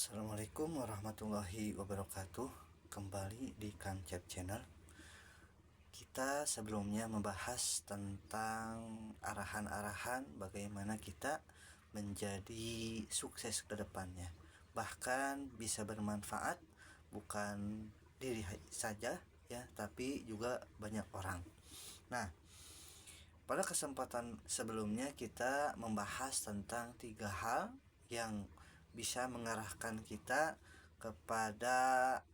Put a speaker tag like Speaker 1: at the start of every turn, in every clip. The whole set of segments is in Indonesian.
Speaker 1: Assalamualaikum warahmatullahi wabarakatuh. Kembali di Kang Cep Channel. Kita sebelumnya membahas tentang arahan-arahan bagaimana kita menjadi sukses ke depannya. Bahkan bisa bermanfaat bukan diri saja ya, tapi juga banyak orang. Nah, pada kesempatan sebelumnya kita membahas tentang 3 hal yang bisa mengarahkan kita kepada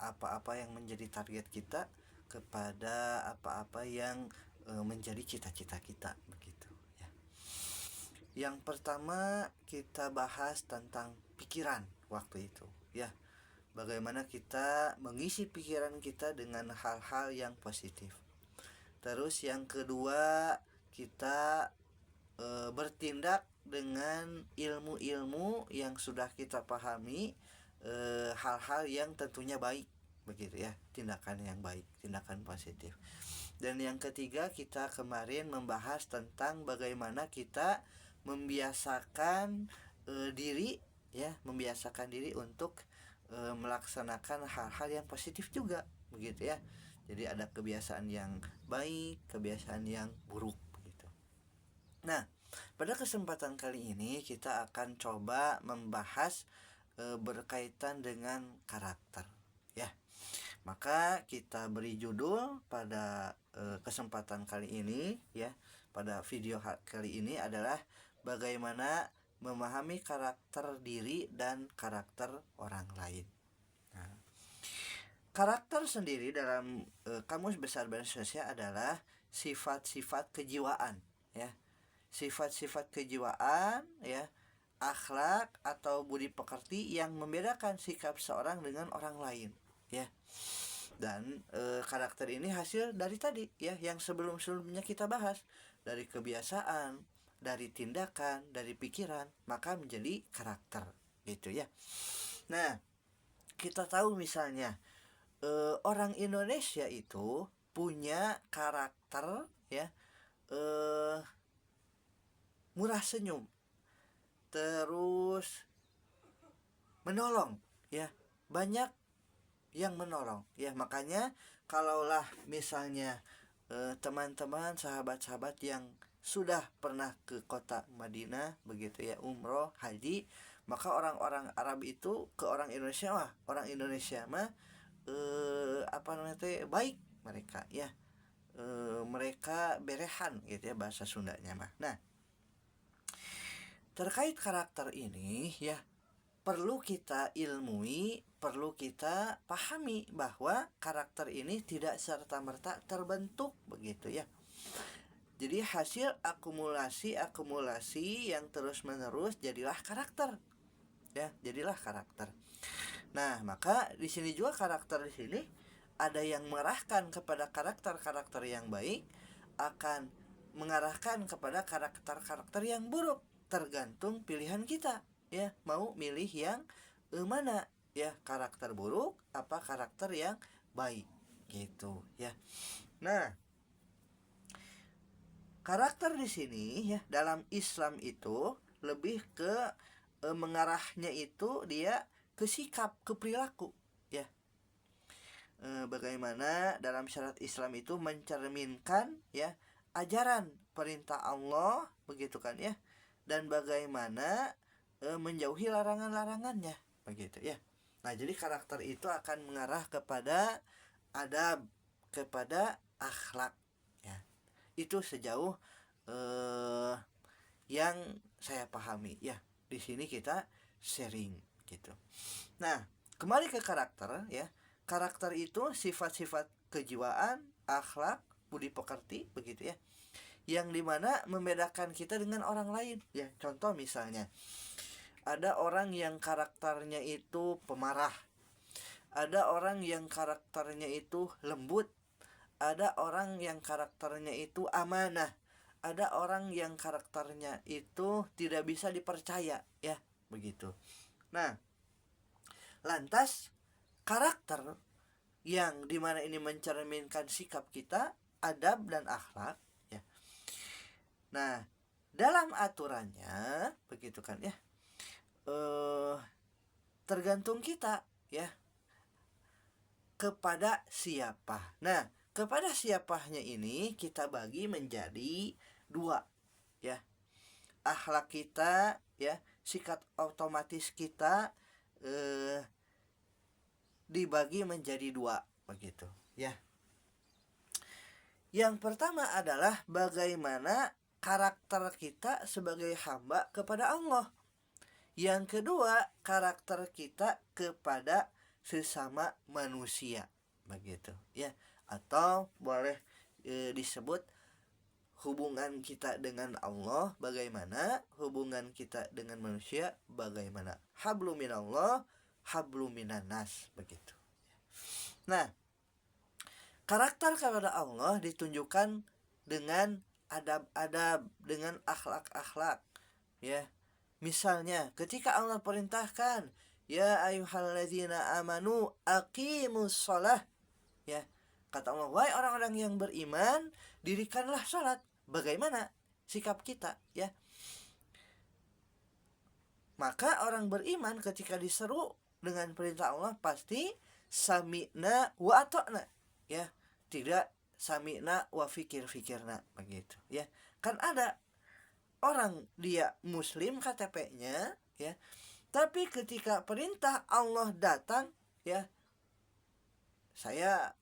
Speaker 1: apa-apa yang menjadi target kita, kepada apa-apa yang menjadi cita-cita kita, begitu ya. Yang pertama kita bahas tentang pikiran waktu itu ya. Bagaimana kita mengisi pikiran kita dengan hal-hal yang positif. Terus yang kedua, kita bertindak dengan ilmu-ilmu yang sudah kita pahami, hal-hal yang tentunya baik, begitu ya, tindakan yang baik, tindakan positif. Dan yang ketiga, kita kemarin membahas tentang bagaimana kita membiasakan diri ya, membiasakan diri untuk melaksanakan hal-hal yang positif juga, begitu ya. Jadi ada kebiasaan yang baik, kebiasaan yang buruk begitu. Nah, pada kesempatan kali ini kita akan coba membahas berkaitan dengan karakter ya. Maka kita beri judul pada kesempatan kali ini ya, pada video kali ini adalah bagaimana memahami karakter diri dan karakter orang lain. Nah, karakter sendiri dalam Kamus Besar Bahasa Indonesia adalah sifat-sifat kejiwaan ya. Sifat-sifat kejiwaan ya, akhlak atau budi pekerti yang membedakan sikap seorang dengan orang lain ya. Dan karakter ini hasil dari tadi ya, yang sebelum-sebelumnya kita bahas, dari kebiasaan, dari tindakan, dari pikiran, maka menjadi karakter gitu ya. Nah, kita tahu misalnya orang Indonesia itu punya karakter ya, murah senyum, terus menolong ya, banyak yang menolong ya. Makanya kalaulah misalnya teman-teman, sahabat-sahabat yang sudah pernah ke kota Madinah begitu ya, umroh, haji, maka orang-orang Arab itu ke orang Indonesia, wah orang Indonesia mah baik mereka ya, mereka berehan gitu ya bahasa Sundanya mah. Nah, terkait karakter ini ya, perlu kita ilmui, perlu kita pahami bahwa karakter ini tidak serta-merta terbentuk begitu ya. Jadi hasil akumulasi yang terus-menerus jadilah karakter. Ya, jadilah karakter. Nah, maka di sini juga karakter di sini ada yang mengarahkan kepada karakter-karakter yang baik, akan mengarahkan kepada karakter-karakter yang buruk, tergantung pilihan kita ya, mau milih yang mana ya, karakter buruk apa karakter yang baik gitu ya. Nah, karakter di sini ya dalam Islam itu lebih ke mengarahnya itu dia ke sikap, ke perilaku ya. Bagaimana dalam syariat Islam itu mencerminkan ya ajaran perintah Allah begitu kan ya, dan bagaimana menjauhi larangan-larangannya begitu ya. Nah, jadi karakter itu akan mengarah kepada adab, kepada akhlak ya. Itu sejauh yang saya pahami ya. Di sini kita sharing gitu. Nah, kembali ke karakter ya. Karakter itu sifat-sifat kejiwaan, akhlak, budi pekerti begitu ya, yang dimana membedakan kita dengan orang lain ya. Contoh misalnya, ada orang yang karakternya itu pemarah, ada orang yang karakternya itu lembut, ada orang yang karakternya itu amanah, ada orang yang karakternya itu tidak bisa dipercaya ya, begitu. Nah, lantas karakter yang dimana ini mencerminkan sikap kita, adab dan akhlak ya. Nah, dalam aturannya begitu kan ya, tergantung kita ya, kepada siapa. Nah, kepada siapanya ini kita bagi menjadi dua ya. Akhlak kita ya, sikap otomatis kita dibagi menjadi dua begitu ya. Yang pertama adalah bagaimana karakter kita sebagai hamba kepada Allah. Yang kedua, karakter kita kepada sesama manusia begitu ya, atau boleh disebut hubungan kita dengan Allah bagaimana, hubungan kita dengan manusia bagaimana. Hablum minallah, hablum minannas begitu. Nah, karakter kepada Allah ditunjukkan dengan adab-adab, dengan akhlak-akhlak ya. Misalnya ketika Allah perintahkan, ya ayyuhalladzina amanu aqimus shalah ya. Kata Allah, wahai orang-orang yang beriman, dirikanlah salat. Bagaimana sikap kita ya? Maka orang beriman ketika diseru dengan perintah Allah pasti sami'na wa ata'na ya. Tidak sami'na wa fikirna begitu ya. Kan ada orang dia muslim KTP-nya ya, tapi ketika perintah Allah datang ya, saya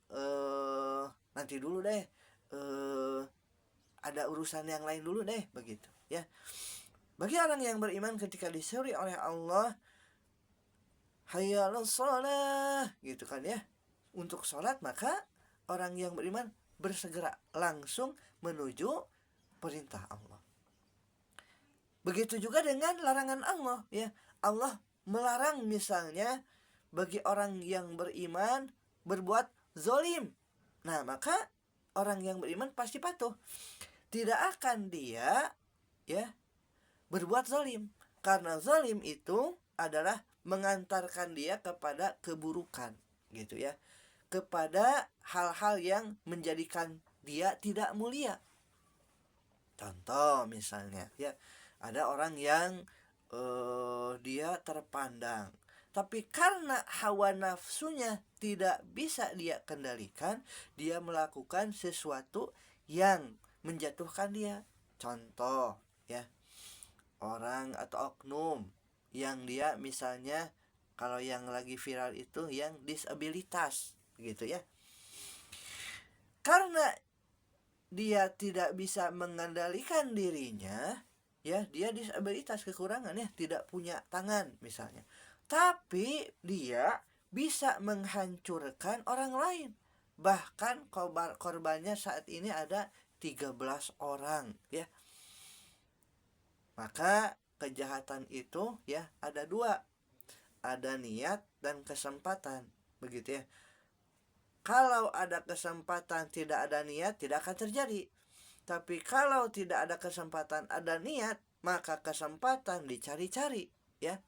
Speaker 1: nanti dulu deh, ada urusan yang lain dulu deh begitu ya. Bagi orang yang beriman ketika disuruh oleh Allah, hayya 'alas shalah gitu kan ya, untuk sholat, maka orang yang beriman bersegera langsung menuju perintah Allah. Begitu juga dengan larangan Allah ya. Allah melarang misalnya bagi orang yang beriman berbuat zolim. Nah, maka orang yang beriman pasti patuh. Tidak akan dia ya berbuat zolim, karena zolim itu adalah mengantarkan dia kepada keburukan gitu ya, kepada hal-hal yang menjadikan dia tidak mulia. Contoh misalnya ya, ada orang yang dia terpandang, tapi karena hawa nafsunya tidak bisa dia kendalikan, dia melakukan sesuatu yang menjatuhkan dia. Contoh ya, orang atau oknum yang dia misalnya, kalau yang lagi viral itu yang disabilitas gitu ya. Karena dia tidak bisa mengendalikan dirinya ya, dia disabilitas, kekurangan ya, tidak punya tangan misalnya, tapi dia bisa menghancurkan orang lain. Bahkan korbannya saat ini ada 13 orang ya. Maka kejahatan itu ya ada dua, ada niat dan kesempatan begitu ya. Kalau ada kesempatan tidak ada niat, tidak akan terjadi. Tapi kalau tidak ada kesempatan ada niat, maka kesempatan dicari-cari ya.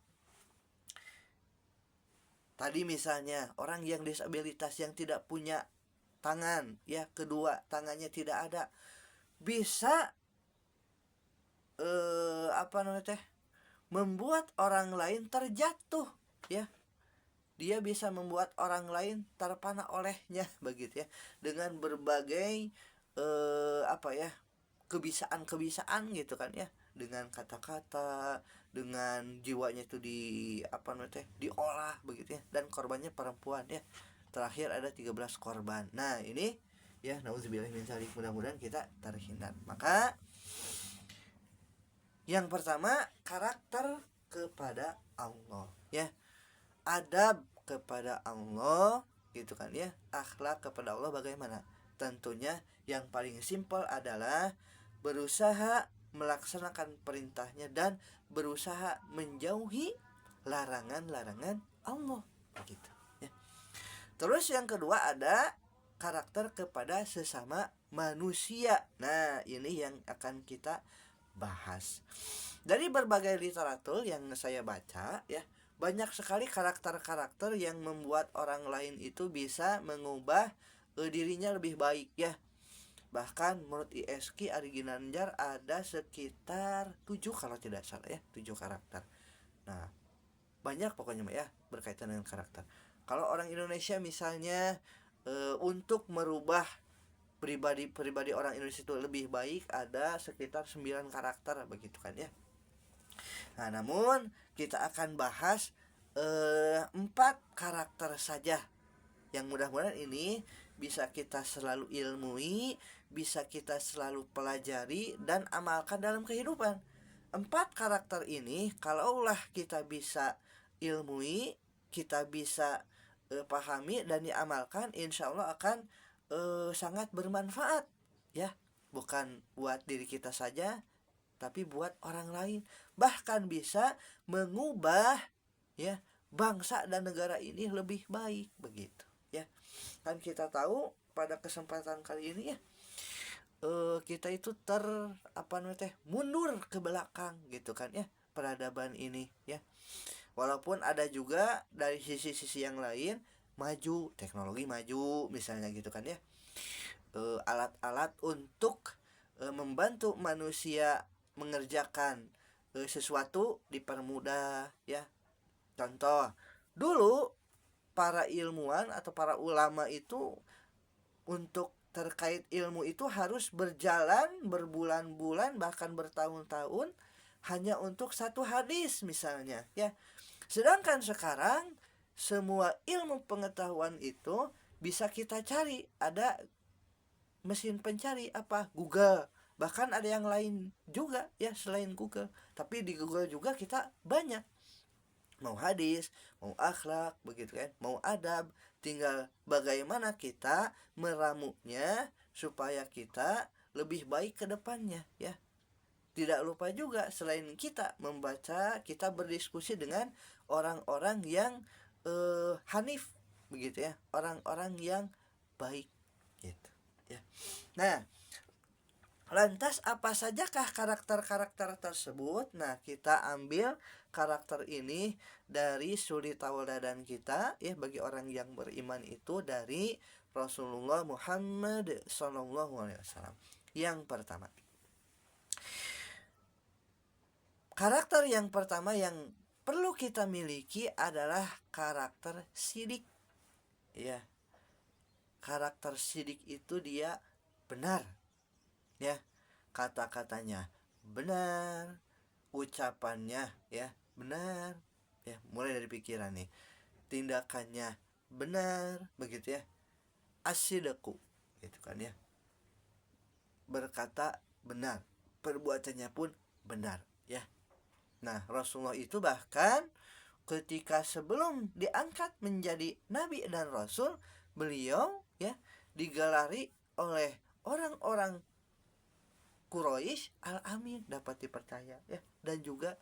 Speaker 1: Tadi misalnya orang yang disabilitas yang tidak punya tangan ya, kedua tangannya tidak ada, bisa membuat orang lain terjatuh ya. Dia bisa membuat orang lain terpana olehnya begitu ya, dengan berbagai kebisaan gitu kan ya, dengan kata-kata, dengan jiwanya itu diolah begitu ya, dan korbannya perempuan ya. Terakhir ada 13 korban. Nah, ini ya, nauzubillah min dzalik, mudah-mudahan kita terhindar. Maka yang pertama, karakter kepada Allah ya, adab kepada Allah gitu kan ya, akhlak kepada Allah bagaimana? Tentunya yang paling simpel adalah berusaha melaksanakan perintahnya dan berusaha menjauhi larangan-larangan Allah begitu ya. Terus yang kedua ada karakter kepada sesama manusia. Nah, ini yang akan kita bahas. Dari berbagai literatur yang saya baca ya, banyak sekali karakter-karakter yang membuat orang lain itu bisa mengubah dirinya lebih baik ya. Bahkan menurut ISK Ari Ginanjar ada sekitar 7 kalau tidak salah ya, 7 karakter. Nah, banyak pokoknya ya berkaitan dengan karakter. Kalau orang Indonesia misalnya untuk merubah pribadi orang Indonesia itu lebih baik ada sekitar 9 karakter begitu kan ya. Nah, namun kita akan bahas 4 karakter saja yang mudah-mudahan ini bisa kita selalu ilmui, bisa kita selalu pelajari dan amalkan dalam kehidupan. 4 karakter ini kalaulah kita bisa ilmui, kita bisa pahami dan diamalkan, insya Allah akan sangat bermanfaat ya, bukan buat diri kita saja tapi buat orang lain, bahkan bisa mengubah ya bangsa dan negara ini lebih baik begitu ya. Kan kita tahu pada kesempatan kali ini ya kita itu mundur ke belakang gitu kan ya peradaban ini ya. Walaupun ada juga dari sisi-sisi yang lain maju, teknologi maju misalnya gitu kan ya. Alat-alat untuk membantu manusia mengerjakan sesuatu dipermudah ya. Contoh, dulu para ilmuwan atau para ulama itu untuk terkait ilmu itu harus berjalan berbulan-bulan bahkan bertahun-tahun hanya untuk satu hadis misalnya ya. Sedangkan sekarang semua ilmu pengetahuan itu bisa kita cari, ada mesin pencari apa Google, bahkan ada yang lain juga ya selain Google, tapi di Google juga kita banyak, mau hadis, mau akhlak begitu kan, mau adab, tinggal bagaimana kita meramunya supaya kita lebih baik ke depannya ya. Tidak lupa juga selain kita membaca, kita berdiskusi dengan orang-orang yang hanif begitu ya, orang-orang yang baik gitu ya. Nah, lantas apa sajakah karakter-karakter tersebut? Nah, kita ambil karakter ini dari suri tauladan kita ya, bagi orang yang beriman itu dari Rasulullah Muhammad SAW. Yang pertama, karakter yang pertama yang perlu kita miliki adalah karakter sidik ya. Karakter sidik itu dia benar ya, kata-katanya benar, ucapannya ya benar ya, mulai dari pikiran nih, tindakannya benar begitu ya, asyidaku gitu kan ya, berkata benar, perbuatannya pun benar ya. Nah, Rasulullah itu bahkan ketika sebelum diangkat menjadi nabi dan rasul, beliau ya digelari oleh orang-orang Quraisy Al-Amin, dapat dipercaya ya, dan juga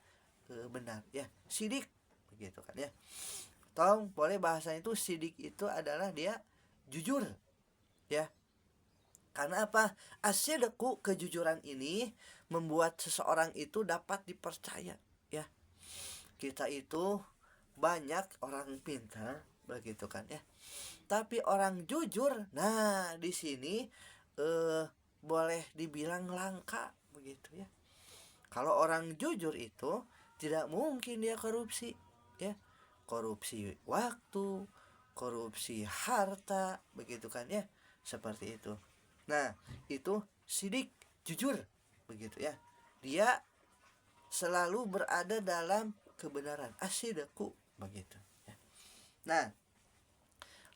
Speaker 1: benar ya, sidik begitu kan ya. Tolong boleh bahasanya itu sidik itu adalah dia jujur ya. Karena apa? Asyidku, kejujuran ini membuat seseorang itu dapat dipercaya ya. Kita itu banyak orang pintar begitu kan ya, tapi orang jujur, nah di sini boleh dibilang langka begitu ya. Kalau orang jujur itu tidak mungkin dia korupsi ya, korupsi waktu, korupsi harta begitu kan ya, seperti itu. Nah, itu sidik, jujur begitu ya. Dia selalu berada dalam kebenaran, asyidaku begitu ya. Nah,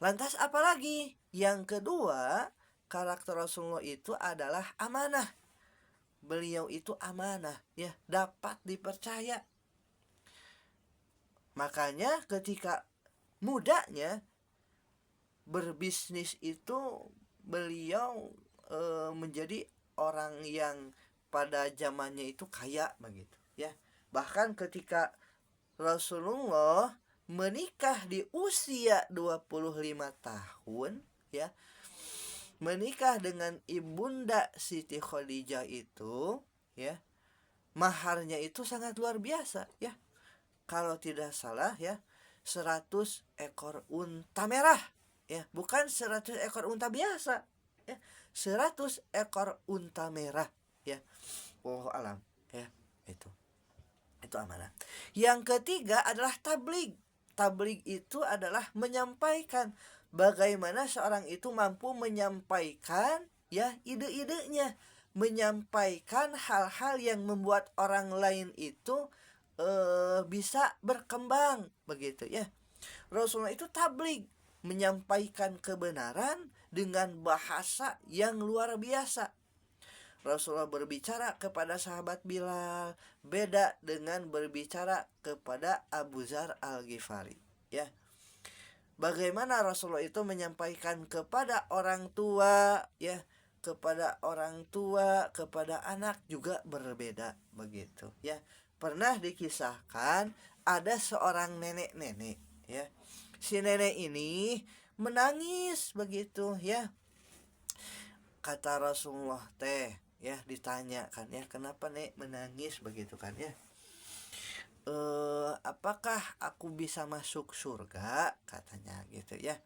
Speaker 1: lantas apalagi? Yang kedua, karakter Rasulullah itu adalah amanah. Beliau itu amanah ya, dapat dipercaya. Makanya ketika mudanya berbisnis itu beliau menjadi orang yang pada zamannya itu kaya begitu ya. Bahkan ketika Rasulullah menikah di usia 25 tahun ya, menikah dengan ibunda Siti Khadijah itu ya, maharnya itu sangat luar biasa ya. Kalau tidak salah ya, 100 ekor unta merah ya, bukan 100 ekor unta biasa ya, 100 ekor unta merah ya. Wallahu alam ya itu. Itu amanah. Yang ketiga adalah tabligh. Tabligh itu adalah menyampaikan, bagaimana seorang itu mampu menyampaikan ya ide-idenya, menyampaikan hal-hal yang membuat orang lain itu bisa berkembang begitu ya. Rasulullah itu tabligh, menyampaikan kebenaran dengan bahasa yang luar biasa. Rasulullah berbicara kepada sahabat Bilal beda dengan berbicara kepada Abu Dzar Al-Ghifari ya. Bagaimana Rasulullah itu menyampaikan kepada orang tua ya, kepada orang tua, kepada anak juga berbeda begitu ya. Pernah dikisahkan ada seorang nenek-nenek ya. Si nenek ini menangis begitu ya. Kata Rasulullah teh ya, ditanya kan ya, kenapa nek menangis begitu kan ya. Apakah aku bisa masuk surga katanya gitu ya.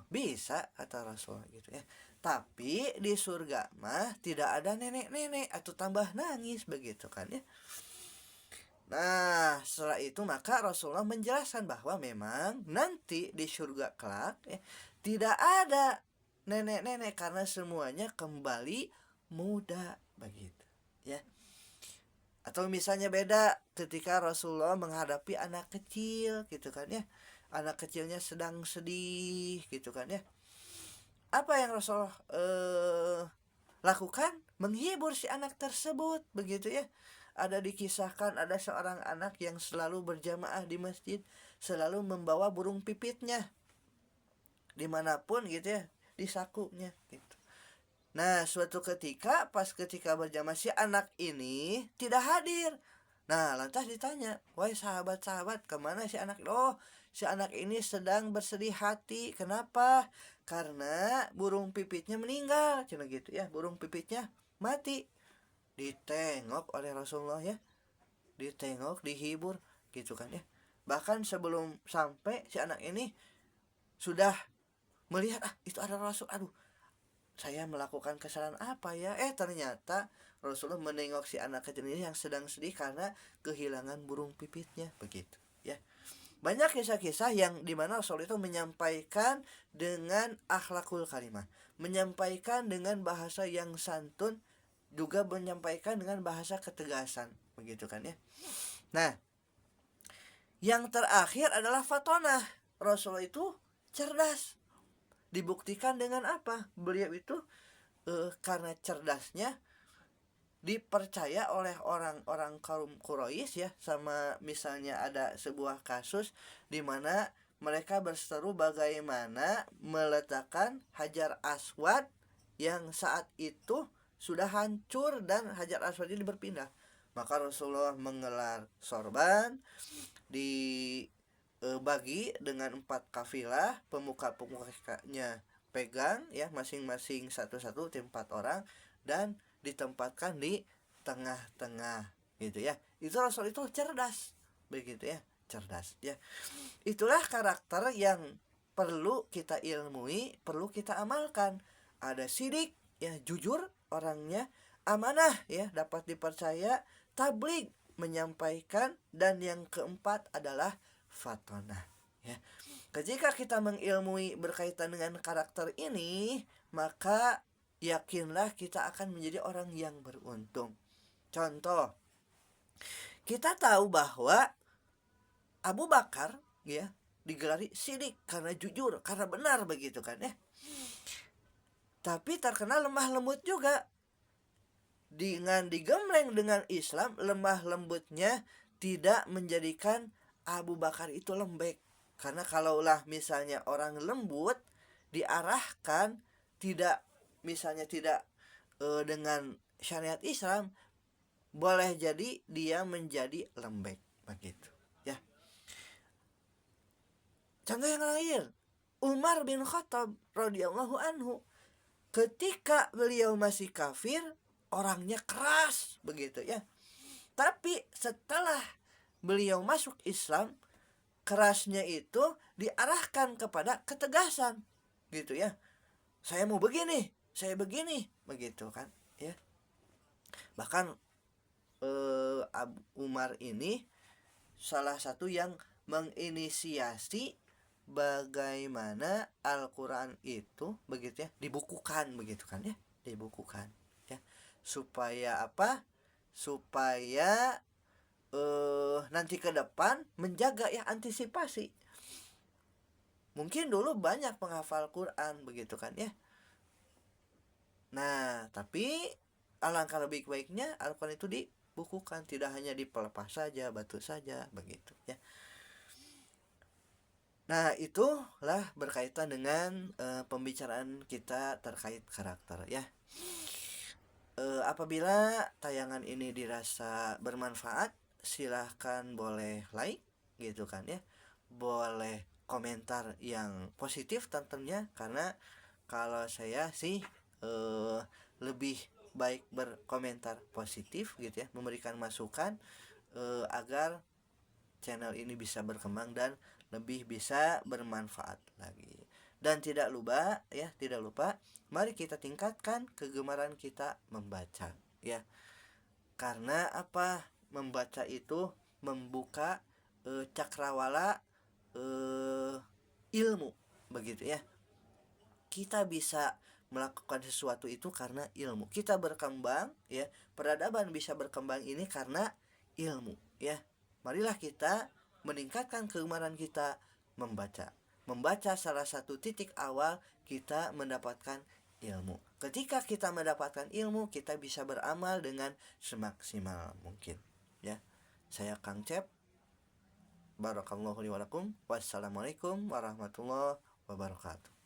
Speaker 1: Bisa kata Rasul gitu ya, tapi di surga mah tidak ada nenek-nenek atau tambah nangis begitu kan ya. Nah setelah itu maka Rasulullah menjelaskan bahwa memang nanti di surga kelak ya, tidak ada nenek-nenek karena semuanya kembali muda begitu ya. Atau misalnya beda ketika Rasulullah menghadapi anak kecil gitu kan ya, anak kecilnya sedang sedih gitu kan ya, apa yang Rasulullah lakukan? Menghibur si anak tersebut begitu ya. Ada dikisahkan ada seorang anak yang selalu berjamaah di masjid, selalu membawa burung pipitnya dimanapun gitu ya, di sakunya gitu. Nah suatu ketika ketika berjamaah si anak ini tidak hadir. Nah lantas ditanya, wahai sahabat-sahabat, kemana si anak? Oh, si anak ini sedang bersedih hati. Kenapa? Karena burung pipitnya meninggal, cina gitu ya, burung pipitnya mati. Ditengok oleh Rasulullah ya, ditengok, dihibur gitu kan ya. Bahkan sebelum sampai si anak ini sudah melihat, itu ada Rasul, aduh saya melakukan kesalahan apa ya. Ternyata Rasulullah menengok si anak kecil ini yang sedang sedih karena kehilangan burung pipitnya begitu ya. Banyak kisah-kisah yang dimana Rasul itu menyampaikan dengan akhlakul karimah, menyampaikan dengan bahasa yang santun, juga menyampaikan dengan bahasa ketegasan begitu kan ya. Nah yang terakhir adalah fatonah. Rasul itu cerdas. Dibuktikan dengan apa? Beliau itu karena cerdasnya dipercaya oleh orang-orang kaum Quraisy ya. Sama misalnya ada sebuah kasus di mana mereka berseteru bagaimana meletakkan Hajar Aswad yang saat itu sudah hancur dan Hajar Aswad ini berpindah. Maka Rasulullah mengelar sorban, dibagi dengan 4 kafilah, pemuka-pemukanya pegang ya, masing-masing satu-satu tim 4 orang, dan ditempatkan di tengah-tengah gitu ya. Itu Rasul itu cerdas begitu ya, cerdas ya. Itulah karakter yang perlu kita ilmui, perlu kita amalkan. Ada sidik ya, jujur orangnya, amanah ya, dapat dipercaya, tabligh menyampaikan, dan yang keempat adalah fatonah ya. Ketika kita mengilmui berkaitan dengan karakter ini, maka yakinlah kita akan menjadi orang yang beruntung. Contoh, kita tahu bahwa Abu Bakar ya digelari sidik karena jujur, karena benar begitu kan ya. Tapi terkenal lemah lembut juga. Dengan digembleng dengan Islam, lemah lembutnya tidak menjadikan Abu Bakar itu lembek. Karena kalaulah misalnya orang lembut diarahkan tidak, misalnya tidak dengan syariat Islam, boleh jadi dia menjadi lembek begitu ya. Contoh yang lain, Umar bin Khattab radhiyallahu anhu, ketika beliau masih kafir, orangnya keras begitu ya. Tapi setelah beliau masuk Islam, kerasnya itu diarahkan kepada ketegasan gitu ya. Saya mau begini, saya begini begitu kan ya. Bahkan Umar ini salah satu yang menginisiasi bagaimana Al-Quran itu begitu ya dibukukan begitu kan ya, dibukukan ya, supaya apa, supaya nanti ke depan menjaga ya, antisipasi. Mungkin dulu banyak penghafal Quran begitu kan ya. Nah, tapi alangkah lebih baiknya Al-Quran itu dibukukan, tidak hanya dipelepas saja, batu saja begitu ya. Nah, itulah berkaitan dengan pembicaraan kita terkait karakter ya. Apabila tayangan ini dirasa bermanfaat, silahkan boleh like gitu kan ya. Boleh komentar yang positif tentunya, karena kalau saya sih lebih baik berkomentar positif gitu ya, memberikan masukan agar channel ini bisa berkembang dan lebih bisa bermanfaat lagi. Dan tidak lupa ya, tidak lupa mari kita tingkatkan kegemaran kita membaca ya. Karena apa? Membaca itu membuka cakrawala ilmu begitu ya. Kita bisa melakukan sesuatu itu karena ilmu. Kita berkembang ya, peradaban bisa berkembang ini karena ilmu ya. Marilah kita meningkatkan kegemaran kita membaca. Membaca salah satu titik awal kita mendapatkan ilmu. Ketika kita mendapatkan ilmu, kita bisa beramal dengan semaksimal mungkin ya. Saya Kang Cep. Barakallahu li wa lakum. Wassalamualaikum warahmatullahi wabarakatuh.